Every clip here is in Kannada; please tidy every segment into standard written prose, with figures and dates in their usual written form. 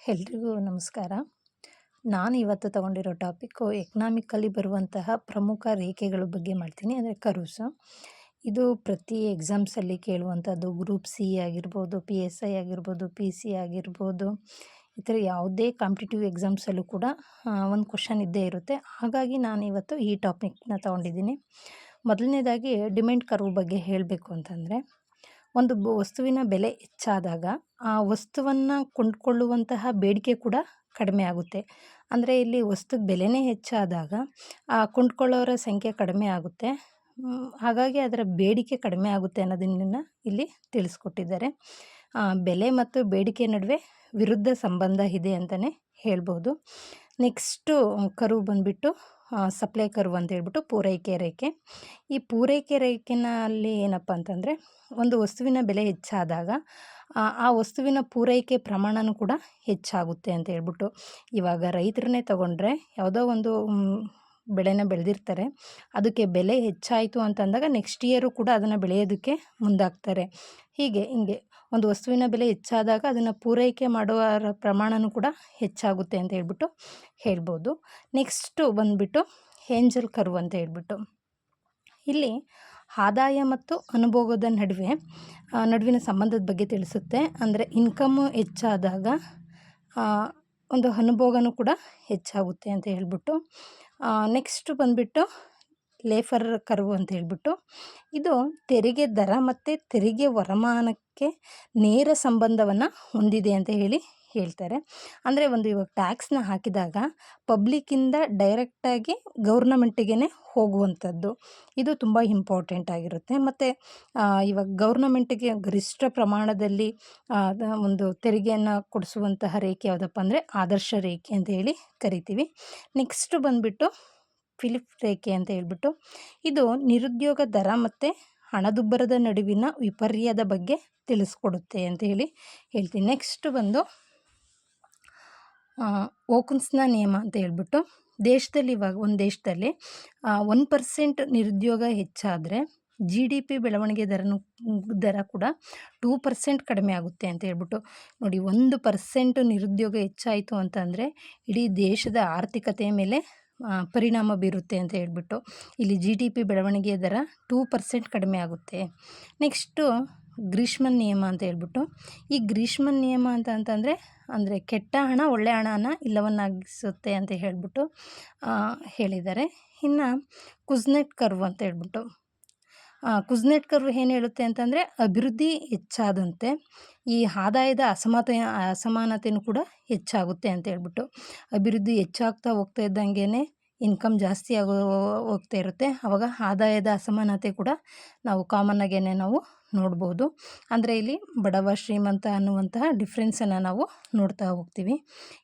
ಎಲ್ರಿಗೂ ನಮಸ್ಕಾರ. ನಾನು ಇವತ್ತು ತಗೊಂಡಿರೋ ಟಾಪಿಕ್ಕು ಎಕನಾಮಿಕಲ್ಲಿ ಬರುವಂತಹ ಪ್ರಮುಖ ರೇಖೆಗಳ ಬಗ್ಗೆ ಮಾಡ್ತೀನಿ. ಅಂದರೆ ಕರ್ವ್ಸು. ಇದು ಪ್ರತಿ ಎಕ್ಸಾಮ್ಸಲ್ಲಿ ಕೇಳುವಂಥದ್ದು. ಗ್ರೂಪ್ ಸಿ ಆಗಿರ್ಬೋದು, PSI ಆಗಿರ್ಬೋದು, PC ಆಗಿರ್ಬೋದು, ಈ ಥರ ಯಾವುದೇ ಕಾಂಪಿಟೇಟಿವ್ ಎಕ್ಸಾಮ್ಸಲ್ಲೂ ಕೂಡ ಒಂದು ಕ್ವಷನ್ ಇದ್ದೇ ಇರುತ್ತೆ. ಹಾಗಾಗಿ ನಾನಿವತ್ತು ಈ ಟಾಪಿಕ್ನ ತಗೊಂಡಿದ್ದೀನಿ. ಮೊದಲನೇದಾಗಿ ಡಿಮ್ಯಾಂಡ್ ಕರ್ವ್ ಬಗ್ಗೆ ಹೇಳಬೇಕು ಅಂತಂದರೆ, ಒಂದು ವಸ್ತುವಿನ ಬೆಲೆ ಹೆಚ್ಚಾದಾಗ ಆ ವಸ್ತುವನ್ನು ಕೊಂಡ್ಕೊಳ್ಳುವಂತಹ ಬೇಡಿಕೆ ಕೂಡ ಕಡಿಮೆ ಆಗುತ್ತೆ. ಅಂದರೆ ಇಲ್ಲಿ ವಸ್ತುಗೆ ಬೆಲೆನೇ ಹೆಚ್ಚಾದಾಗ ಕೊಂಡ್ಕೊಳ್ಳೋರ ಸಂಖ್ಯೆ ಕಡಿಮೆ ಆಗುತ್ತೆ. ಹಾಗಾಗಿ ಅದರ ಬೇಡಿಕೆ ಕಡಿಮೆ ಆಗುತ್ತೆ ಅನ್ನೋದನ್ನು ಇಲ್ಲಿ ತಿಳಿಸ್ಕೊಟ್ಟಿದ್ದಾರೆ. ಬೆಲೆ ಮತ್ತು ಬೇಡಿಕೆ ನಡುವೆ ವಿರುದ್ಧ ಸಂಬಂಧ ಇದೆ ಅಂತಲೇ ಹೇಳ್ಬೋದು. ನೆಕ್ಸ್ಟು ಕರ್ವ್ ಬಂದುಬಿಟ್ಟು ಸಪ್ಲೈ ಕರ್ವ್ ಅಂತ ಹೇಳ್ಬಿಟ್ಟು ಪೂರೈಕೆ ರೇಖೆ. ಈ ಪೂರೈಕೆ ರೇಖೆನಲ್ಲಿ ಏನಪ್ಪ ಅಂತಂದರೆ, ಒಂದು ವಸ್ತುವಿನ ಬೆಲೆ ಹೆಚ್ಚಾದಾಗ ಆ ವಸ್ತುವಿನ ಪೂರೈಕೆ ಪ್ರಮಾಣವೂ ಕೂಡ ಹೆಚ್ಚಾಗುತ್ತೆ ಅಂತ ಹೇಳ್ಬಿಟ್ಟು. ಇವಾಗ ರೈತರನ್ನೇ ತಗೊಂಡ್ರೆ, ಯಾವುದೋ ಒಂದು ಬೆಳೆನ ಬೆಳೆದಿರ್ತಾರೆ, ಅದಕ್ಕೆ ಬೆಲೆ ಹೆಚ್ಚಾಯಿತು ಅಂತಂದಾಗ ನೆಕ್ಸ್ಟ್ ಇಯರು ಕೂಡ ಅದನ್ನು ಬೆಳೆಯೋದಕ್ಕೆ ಮುಂದಾಗ್ತಾರೆ. ಹಿಂಗೆ ಒಂದು ವಸ್ತುವಿನ ಬೆಲೆ ಹೆಚ್ಚಾದಾಗ ಅದನ್ನು ಪೂರೈಕೆ ಮಾಡುವವರ ಪ್ರಮಾಣವೂ ಕೂಡ ಹೆಚ್ಚಾಗುತ್ತೆ ಅಂತ ಹೇಳ್ಬಿಟ್ಟು ಹೇಳ್ಬೋದು. ನೆಕ್ಸ್ಟು ಬಂದುಬಿಟ್ಟು ಏಂಜಲ್ ಕರ್ವ್ ಅಂತ ಹೇಳ್ಬಿಟ್ಟು, ಇಲ್ಲಿ ಆದಾಯ ಮತ್ತು ಅನುಭೋಗದ ನಡುವಿನ ಸಂಬಂಧದ ಬಗ್ಗೆ ತಿಳಿಸುತ್ತೆ. ಅಂದರೆ ಇನ್ಕಮ್ಮು ಹೆಚ್ಚಾದಾಗ ಒಂದು ಅನುಭೋಗನೂ ಕೂಡ ಹೆಚ್ಚಾಗುತ್ತೆ ಅಂತ ಹೇಳ್ಬಿಟ್ಟು. ನೆಕ್ಸ್ಟು ಬಂದುಬಿಟ್ಟು ಲೇಫರ್ ಕರ್ವ್ ಅಂತ ಹೇಳ್ಬಿಟ್ಟು, ಇದು ತೆರಿಗೆ ದರ ಮತ್ತು ತೆರಿಗೆ ವರಮಾನಕ್ಕೆ ನೇರ ಸಂಬಂಧವನ್ನು ಹೊಂದಿದೆ ಅಂತ ಹೇಳ್ತಾರೆ. ಅಂದರೆ ಇವಾಗ ಟ್ಯಾಕ್ಸ್ನ ಹಾಕಿದಾಗ ಪಬ್ಲಿಕ್ಕಿಂದ ಡೈರೆಕ್ಟಾಗಿ ಗೌರ್ನಮೆಂಟಿಗೆ ಹೋಗುವಂಥದ್ದು, ಇದು ತುಂಬ ಇಂಪಾರ್ಟೆಂಟ್ ಆಗಿರುತ್ತೆ. ಮತ್ತು ಇವಾಗ ಗೌರ್ನಮೆಂಟಿಗೆ ಗರಿಷ್ಠ ಪ್ರಮಾಣದಲ್ಲಿ ಒಂದು ತೆರಿಗೆಯನ್ನು ಕೊಡಿಸುವಂತಹ ರೇಖೆ ಯಾವುದಪ್ಪ ಅಂದರೆ ಆದರ್ಶ ರೇಖೆ ಅಂತ ಕರಿತೀವಿ. ನೆಕ್ಸ್ಟು ಬಂದುಬಿಟ್ಟು ಫಿಲಿಪ್ ರೇಖೆ ಅಂತ ಹೇಳ್ಬಿಟ್ಟು, ಇದು ನಿರುದ್ಯೋಗ ದರ ಮತ್ತು ಹಣದುಬ್ಬರದ ನಡುವಿನ ವಿಪರ್ಯದ ಬಗ್ಗೆ ತಿಳಿಸ್ಕೊಡುತ್ತೆ ಅಂತ ಹೇಳ್ತೀನಿ. ನೆಕ್ಸ್ಟ್ ಬಂದು ಓಕುನ್ಸ್ನ ನಿಯಮ ಅಂತ ಹೇಳ್ಬಿಟ್ಟು, ಇವಾಗ ಒಂದು ದೇಶದಲ್ಲಿ 1% ನಿರುದ್ಯೋಗ ಹೆಚ್ಚಾದರೆ GDP ಬೆಳವಣಿಗೆ ದರ ಕೂಡ 2% ಕಡಿಮೆ ಆಗುತ್ತೆ ಅಂತ ಹೇಳ್ಬಿಟ್ಟು. ನೋಡಿ, 1% ನಿರುದ್ಯೋಗ ಹೆಚ್ಚಾಯಿತು ಅಂತಂದರೆ ಇಡೀ ದೇಶದ ಆರ್ಥಿಕತೆಯ ಮೇಲೆ ಪರಿಣಾಮ ಬೀರುತ್ತೆ ಅಂತ ಹೇಳ್ಬಿಟ್ಟು. ಇಲ್ಲಿ GDP ಬೆಳವಣಿಗೆ ದರ 2% ಕಡಿಮೆ ಆಗುತ್ತೆ. ನೆಕ್ಸ್ಟು ಗ್ರೀಷ್ಮನ್ ನಿಯಮ ಅಂತ ಹೇಳ್ಬಿಟ್ಟು, ಈ ಗ್ರೀಷ್ಮನ್ ನಿಯಮ ಅಂದರೆ ಕೆಟ್ಟ ಹಣ ಒಳ್ಳೆಯ ಹಣನ ಇಲ್ಲವನ್ನಾಗಿಸುತ್ತೆ ಅಂತ ಹೇಳ್ಬಿಟ್ಟು ಹೇಳಿದ್ದಾರೆ. ಇನ್ನು ಕುಜ್ನೆಟ್ ಕರ್ವ್ ಅಂತ ಹೇಳ್ಬಿಟ್ಟು, ಕುಜ್ನೆಟ್ ಕರ್ವ್ ಏನು ಹೇಳುತ್ತೆ ಅಂತಂದರೆ, ಅಭಿವೃದ್ಧಿ ಹೆಚ್ಚಾದಂತೆ ಈ ಆದಾಯದ ಅಸಮಾನತೆಯೂ ಕೂಡ ಹೆಚ್ಚಾಗುತ್ತೆ ಅಂತ ಹೇಳ್ಬಿಟ್ಟು. ಅಭಿವೃದ್ಧಿ ಹೆಚ್ಚಾಗ್ತಾ ಹೋಗ್ತಾ ಇದ್ದಂಗೆ ಇನ್ಕಮ್ ಜಾಸ್ತಿ ಹೋಗ್ತಾ ಇರುತ್ತೆ. ಆವಾಗ ಆದಾಯದ ಅಸಮಾನತೆ ಕೂಡ ನಾವು ಕಾಮನ್ನಾಗೇ ನಾವು ನೋಡ್ಬೋದು. ಅಂದರೆ ಇಲ್ಲಿ ಬಡವ ಶ್ರೀಮಂತ ಅನ್ನುವಂತಹ ಡಿಫ್ರೆನ್ಸನ್ನು ನಾವು ನೋಡ್ತಾ ಹೋಗ್ತೀವಿ.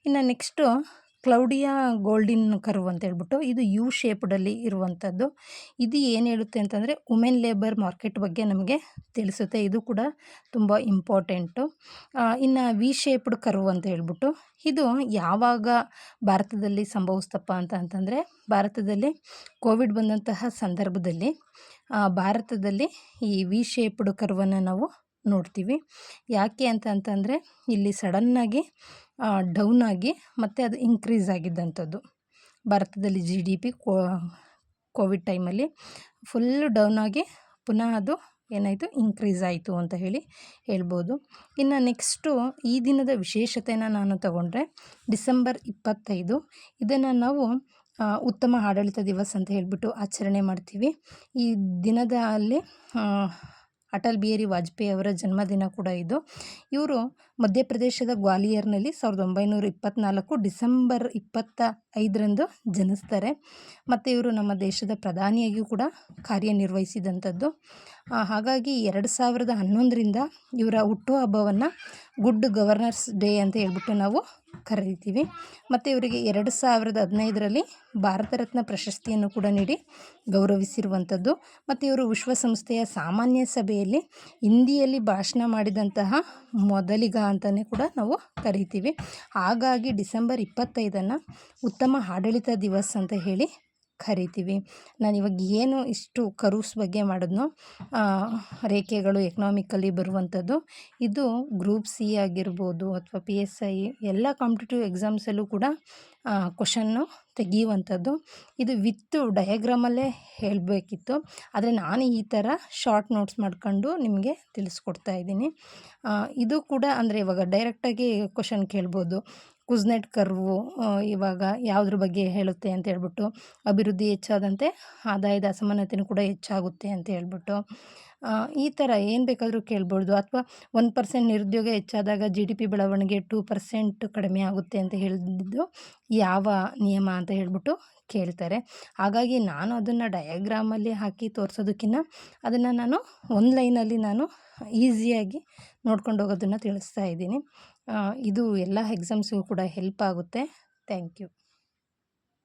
ಇನ್ನು ನೆಕ್ಸ್ಟು ಕ್ಲೌಡಿಯಾ ಗೋಲ್ಡಿನ್ ಕರ್ವ್ ಅಂತ ಹೇಳ್ಬಿಟ್ಟು, ಇದು ಯು ಶೇಪ್ಡಲ್ಲಿ ಇರುವಂಥದ್ದು. ಇದು ಏನು ಹೇಳುತ್ತೆ ಅಂತಂದರೆ, ವುಮೆನ್ ಲೇಬರ್ ಮಾರ್ಕೆಟ್ ಬಗ್ಗೆ ನಮಗೆ ತಿಳಿಸುತ್ತೆ. ಇದು ಕೂಡ ತುಂಬ ಇಂಪಾರ್ಟೆಂಟು. ಇನ್ನು ವಿ ಶೇಪ್ಡ್ ಕರ್ವ್ ಅಂತ ಹೇಳ್ಬಿಟ್ಟು, ಇದು ಯಾವಾಗ ಭಾರತದಲ್ಲಿ ಸಂಭವಿಸ್ತಪ್ಪ ಅಂತಂದರೆ, ಭಾರತದಲ್ಲಿ ಕೋವಿಡ್ ಬಂದಂತಹ ಸಂದರ್ಭದಲ್ಲಿ ಭಾರತದಲ್ಲಿ ಈ ವಿ ಶೇಪ್ಡ್ ಕರ್ವನ್ನು ನಾವು ನೋಡ್ತೀವಿ. ಯಾಕೆ ಅಂತಂದರೆ, ಇಲ್ಲಿ ಸಡನ್ನಾಗಿ ಡೌನ್ ಆಗಿ ಮತ್ತು ಅದು ಇನ್ಕ್ರೀಸ್ ಆಗಿದ್ದಂಥದ್ದು. ಭಾರತದಲ್ಲಿ GDP ಕೋವಿಡ್ ಟೈಮಲ್ಲಿ ಫುಲ್ಲು ಡೌನ್ ಆಗಿ ಪುನಃ ಅದು ಏನಾಯಿತು, ಇನ್ಕ್ರೀಸ್ ಆಯಿತು ಅಂತ ಹೇಳ್ಬೋದು. ಇನ್ನು ನೆಕ್ಸ್ಟು ಈ ದಿನದ ವಿಶೇಷತೆನ ನಾನು ತಗೊಂಡ್ರೆ, ಡಿಸೆಂಬರ್ 25, ಇದನ್ನು ನಾವು ಉತ್ತಮ ಆಡಳಿತ ದಿವಸ ಅಂತ ಹೇಳ್ಬಿಟ್ಟು ಆಚರಣೆ ಮಾಡ್ತೀವಿ. ಈ ದಿನದಲ್ಲಿ ಅಟಲ್ ಬಿಹಾರಿ ವಾಜಪೇಯಿ ಅವರ ಜನ್ಮದಿನ ಕೂಡ ಇದು. ಇವರು ಮಧ್ಯಪ್ರದೇಶದ ಗ್ವಾಲಿಯರ್ನಲ್ಲಿ 1924 ಡಿಸೆಂಬರ್ 25ರಂದು ಜನಿಸ್ತಾರೆ. ಮತ್ತು ಇವರು ನಮ್ಮ ದೇಶದ ಪ್ರಧಾನಿಯಾಗಿಯೂ ಕೂಡ ಕಾರ್ಯನಿರ್ವಹಿಸಿದಂಥದ್ದು. ಹಾಗಾಗಿ 2011ರಿಂದ ಇವರ ಹುಟ್ಟುಹಬ್ಬವನ್ನು ಗುಡ್ ಗವರ್ನರ್ಸ್ ಡೇ ಅಂತ ಹೇಳ್ಬಿಟ್ಟು ನಾವು ಕರೀತೀವಿ. ಮತ್ತು ಇವರಿಗೆ 2015ರಲ್ಲಿ ಭಾರತ ರತ್ನ ಪ್ರಶಸ್ತಿಯನ್ನು ಕೂಡ ನೀಡಿ ಗೌರವಿಸಿರುವಂಥದ್ದು. ಮತ್ತು ಇವರು ವಿಶ್ವಸಂಸ್ಥೆಯ ಸಾಮಾನ್ಯ ಸಭೆಯಲ್ಲಿ ಹಿಂದಿಯಲ್ಲಿ ಭಾಷಣ ಮಾಡಿದಂತಹ ಮೊದಲಿಗ ಅಂತಲೇ ಕೂಡ ನಾವು ಕರಿತೀವಿ. ಹಾಗಾಗಿ ಡಿಸೆಂಬರ್ 25ನ್ನು ಉತ್ತಮ ಆಡಳಿತ ದಿವಸ ಅಂತ ಕರಿತೀವಿ. ನಾನಿವಾಗ ಏನು ಇಷ್ಟು ಕರ್ವ್ಸ್ ಬಗ್ಗೆ ಮಾಡಿದ್ನೋ ರೇಖೆಗಳು ಎಕನಾಮಿಕಲಿ ಬರುವಂಥದ್ದು, ಇದು ಗ್ರೂಪ್ ಸಿ ಆಗಿರ್ಬೋದು ಅಥವಾ PSI ಎಲ್ಲ ಕಾಂಪಿಟೇಟಿವ್ ಎಕ್ಸಾಮ್ಸಲ್ಲೂ ಕೂಡ ಕ್ವಷನ್ನು ತೆಗೆಯುವಂಥದ್ದು. ಇದು ವಿತ್ ಡಯಾಗ್ರಾಮಲ್ಲೇ ಹೇಳಬೇಕಿತ್ತು, ಆದರೆ ನಾನು ಈ ಥರ ಶಾರ್ಟ್ ನೋಟ್ಸ್ ಮಾಡ್ಕೊಂಡು ನಿಮಗೆ ತಿಳಿಸ್ಕೊಡ್ತಾ ಇದ್ದೀನಿ. ಇದು ಕೂಡ ಅಂದರೆ ಇವಾಗ ಡೈರೆಕ್ಟಾಗಿ ಕ್ವಷನ್ ಕೇಳ್ಬೋದು. ಕುಜ್ನೆಟ್ ಕರ್ವು ಇವಾಗ ಯಾವುದ್ರ ಬಗ್ಗೆ ಹೇಳುತ್ತೆ ಅಂತ ಹೇಳ್ಬಿಟ್ಟು, ಅಭಿವೃದ್ಧಿ ಹೆಚ್ಚಾದಂತೆ ಆದಾಯದ ಅಸಮಾನತೆಯೂ ಕೂಡ ಹೆಚ್ಚಾಗುತ್ತೆ ಅಂತ ಹೇಳ್ಬಿಟ್ಟು, ಈ ಥರ ಏನು ಬೇಕಾದರೂ ಕೇಳ್ಬೋದು. ಅಥವಾ 1% ನಿರುದ್ಯೋಗ ಹೆಚ್ಚಾದಾಗ GDP ಬೆಳವಣಿಗೆ 2% ಕಡಿಮೆ ಆಗುತ್ತೆ ಅಂತ ಹೇಳಿದ್ದು ಯಾವ ನಿಯಮ ಅಂತ ಹೇಳ್ಬಿಟ್ಟು ಕೇಳ್ತಾರೆ. ಹಾಗಾಗಿ ನಾನು ಅದನ್ನು ಡಯಾಗ್ರಾಮಲ್ಲಿ ಹಾಕಿ ತೋರಿಸೋದಕ್ಕಿಂತ ಅದನ್ನು ನಾನು ಒಂದು ಲೈನಲ್ಲಿ ನಾನು ಈಸಿಯಾಗಿ ನೋಡ್ಕೊಂಡು ಹೋಗೋದನ್ನು ತಿಳಿಸ್ತಾ ಇದ್ದೀನಿ. ಇದು ಎಲ್ಲ ಎಕ್ಸಾಮ್ಸ್ಗೂ ಕೂಡ ಹೆಲ್ಪ್ ಆಗುತ್ತೆ. Thank you.